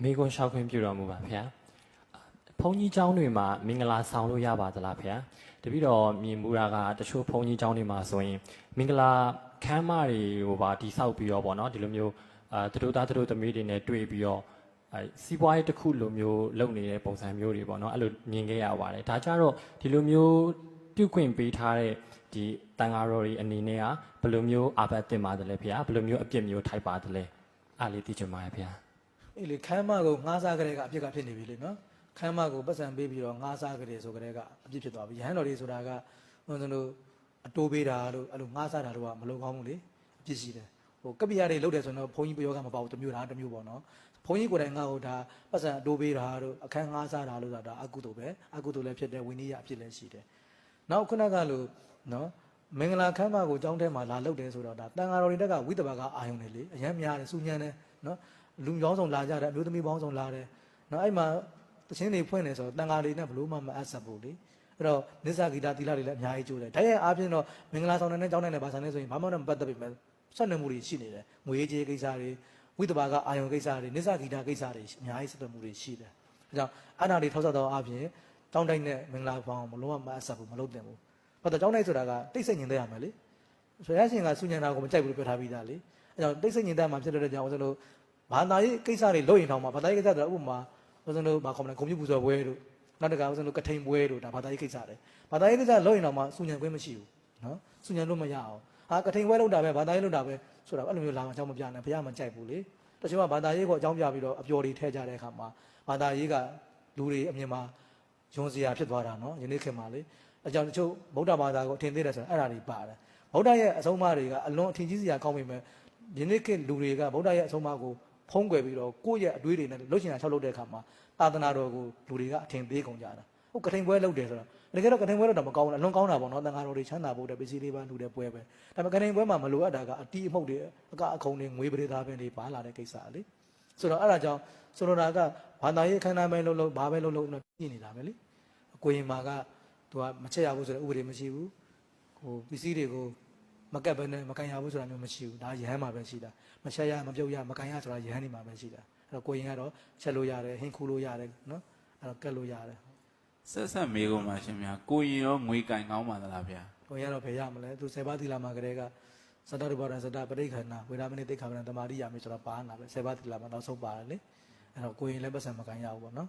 မိကွန်းရှောက်ခွင့်ပြုတော်မူပါဗျာဘုန်းကြီးเจ้าတွေမှာမင်္ဂလာဆောင်လို့ရပါသလားဗျာတပည့်တော်မြင်မှုတာကတချို့ဘုန်းကြီးเจ้าတွေမှာဆိုရင်မင်္ဂလာခမ်းမတွေကိုပါတိဆောက်ပြီးတော့ဗောနော်ဒီလိုမျိုးသူတို့သားသူတို့သမီးတွေနဲ့တွေ့ပြီးတော့စီးပွားရေးတစ်ခုလိုမျိုးလုပ်နေတဲ့ပုံစံမျိုးတွေပေါ့နော်အဲ့လိုမြင်ခဲ့ရပါတယ်ဒါကြတော့ဒီလိုမျိုးပြုခွင့်ပေးထားတဲ့ဒီတန်ဃာတော်တွေအနေနဲ့ကဘယ်လိုမျိုးအာဘတ်တင်ပါတယ်လဲဗျာဘယ်လိုမျိုးအပြစ်မျိုးထိုက်ပါတယ်လဲအားလေးသိချင်ပါတယ်ဗျာအေးလေခမ်းမကိုငှားစားကြတဲ့ကအပြစ်ကဖြစ်နေပြီလေနော်ခမ်းမကိုပတ်စံပေးပြီးတော့ငှားစားကြတဲ့ဆိုကြတဲ့ကအပြစ်ဖြစ်သွားပြီရဟန်းတော်တွေဆိုတာကဘုန်းတို့အတိုးပေးတာလို့အဲ့လိုငှားစားတာတော့မလုပ်ကောင်းဘူးလေအပြစ်ရှိတယ်ဟိုကပ္ပိယတွေလုပ်တယ်ဆိုတော့ဘုန်းကြီးပယောကမပေါ့တမျိုးတမျိုးပေါ့နော်ဘုန်းကြီးကိုယ်တိုင်ငါ့ဟိုဒါပတ်စံအတိုးပေးတာတို့အခန်းငှားစားတာလို့ဆိုတာအကုသိုလ်ပဲအကုသိုလ်လည်းဖြစ်တယ်ဝိနည်းအဖြစ်လည်းရှိတယ်နောက်ခုနကလို့နော်မင်္ဂလာခမ်းမကိုကျောင်းထဲမှာလာလုပ်တယ်ဆိုတော့ဒါတန်ဃာတော်တွေတက်ကဝိတ္တဘာကအာယုံနေလေအရမ်းများတယ်စူညံတယ်နော်လူပေါင်းစုံလာကြတယ်အမျိုးသမီးပေါင်းစုံလာတယ်နော်အဲ့မှာတခြင်းတွေဖွင့်နေဆိုတော့တန်ဃာတွေနဲ့ဘလို့မှမအပ်ဆက်ဘူးလေအဲ့တော့နိစ္စဂီတာသီလတွေလည်းအများကြီးကျိုးတယ်ဒါရဲ့အားဖြင့်တော့မင်္ဂလာဆောင်တဲ့ကျောင်းနဲ့ဘာဆိုင်လဲဆိုရင်ဘာမှမပတ်သက်ပြီမဲ့ဆက်နွယ်မှုတွေရှိနေတယ်ငွေရေးကြေးကိစ္စတွေဝိတ္တဘာကအာယုံကိစ္စတွေနိစ္စဂီတာကိစ္စတွေအများကြီးဆက်သွယ်မှုတွေရှိတယ်ဒါကြောင့်အဲ့နာတွေထောက်ဆက်တော့အားဖြင့်ကျောင်းတိုင်းနဲ့မင်္ဂလာဖောင်ဘလို့မှမအပ်ဆက်ဘူးမလုပ်သင့်ဘူးဘာလို့ကျောင်းတိုင်းဆိုတာကတိတ်ဆိတ်ညင်သေးရမယ်လေဆိုရရှင်ကစုညံတာကိုမကြိုက်ဘူးလို့ပြောထားပြီးသားလေအဲ့ကြောင့်တိတ်ဆိတ်ညင်တဲ့မှာဖြစ်တဲ့ကြောင့်ဦးဇင်းတို့ဘာသာရေးကိစ္စတွေလုပ်ရင်တောင်မှဘာသာရေးကိစ္စဆိုတာဥပမာဦးဇင်းတို့ဘာခေါ်မလဲဂုဏ်ပြုပူဇော်ပွဲတို့နောက်တကဦးဇင်းတို့ကထိန်ပွဲတို့ဒါဘာသာရေးကိစ္စတွေဘာသာရေးကိစ္စလုပ်ရင်တောင်မှစုညံခွင့်မရှိဘူးနော်စုညံလို့မရအောင်ဟာကထိန်ပွဲလုပ်တာပဲဘာသာရေးလုပ်တာပဲဆိုတာအဲ့လိုမျိုးလာမှအကြောင်းမပြနဲ့ဘုရားမကြိုက်ဘူးလေတချို့ကဘာသာရေးကိုအကြောင်းပြပြီးတော့အပျော်တွေထည့်ကြတဲ့အခါမှာဘာသာရေးကလူတွေအမြင်မှာယွန်စရာဖြစ်သွားတာနော်ယနေ့ခေတ်မှာလေအကြောင်းတချို့ဗုဒ္ဓဘာသာကိုအထင်သေးတယ်ဆိုတာအဲ့ဒါတွေပါတယ်ဗုဒ္ဓရဲ့အဆုံးအမတွေကအလွန်အထင်ကြီးစရာကောင်းပေမဲ့ယနေ့ခေတ်လူတွေကဗုဒ္ဓရဲ့အဆုံးအမကိုဖုံးကွယ်ပြီးတော့ကိုယ့်ရဲ့အတွေးတွေနဲ့လှုပ်ရှင်တာ၆လုပ်တဲ့အခါမှာသာသနာတော်ကိုလူတွေကအထင်သေးကုန်ကြတာဟုတ်ကထိန်ပွဲလုပ်တယ်ဆိုတော့တကယ်တော့ကထိန်ပွဲလုပ်တာမကောင်းဘူးအလွန်ကောင်းတာပေါ့နော်သံဃာတော်တွေချမ်းသာဖို့တဲ့ပစ္စည်းလေးပါလူတဲ့ပွဲပဲဒါပေမဲ့ကထိန်ပွဲမှာမလိုအပ်တာကအတီးအမှုတ်တွေအကအခုံတွေငွေပရိသတ်ပင်တွေပါလာတဲ့ကိစ္စလေဆိုတော့အဲ့ဒါကြောင့်ဆိုလိုတာကဘာသာရေးခန္ဓာပဲလုပ်ဘာပဲလုပ်ပြည့်နေတာပဲလေအကိုရင်မာကသူကမချက်ရဘူးဆိုတဲ့ဥပဒေမရှိဘူးဟိုပစ္စည်းတွေကိုမကက်ပဲနဲ့မကန်ရဘူးဆိုတာမျိုးမရှိဘူးဒါရဟန်းမှာပဲရှိတာမချက်ရမပြုတ်ရမကန်ရဆိုတာရဟန်းနေမှာပဲရှိတာအဲ့တော့ကိုရင်ကတော့ချက်လို့ရတယ်ဟင်းခူလို့ရတယ်နော်အဲ့တော့ကက်လို့ရတယ်ဆက်မေးကုန်ပါရှင်ဗျာကိုရင်ရောငွေကင်ကောင်းပါသလားဗျာကိုရင်ကတော့ဘယ်ရမလဲသူ10ပါးသီလမှာကလေးကသတ္တရဘောဓံသတ္တပရိက္ခဏဝေဒာမနိတိခါဗရံတမာတိယာမေဆိုတာပါးနာပဲ10ပါးသီလမှာနောက်ဆုံးပါတယ်လေအဲ့တော့ကိုရင်လည်းပတ်စံမကန်ရဘူးပေါ့နော်